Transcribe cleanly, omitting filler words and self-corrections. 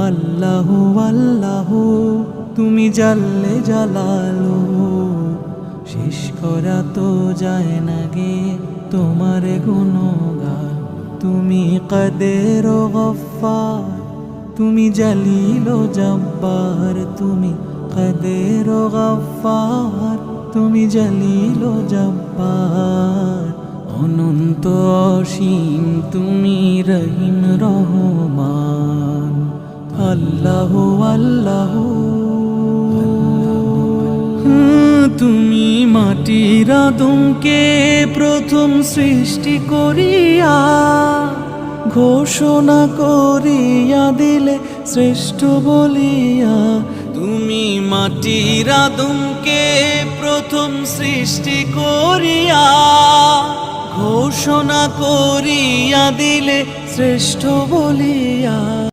আল্লাহু আল্লাহু তুমি জাল্লে জালালু, শেষ করা তো যায় না গে তোমার গুণগান। তুমি কাদের ও গফফার, তুমি জালিল ও জব্বার, তুমি কাদের ও গফফার, তুমি জালিল ও জব্বার। অনন্ত অসীম তুমি রহিম রহমান। আল্লাহু আল্লাহু তুমি মাটির আদমকে প্রথম সৃষ্টি করিয়া ঘোষণা করিয়া দিলে শ্রেষ্ঠ বলিয়া। তুমি মাটির আদমকে প্রথম সৃষ্টি করিয়া ঘোষণা করিয়া দিলে শ্রেষ্ঠ বলিয়া।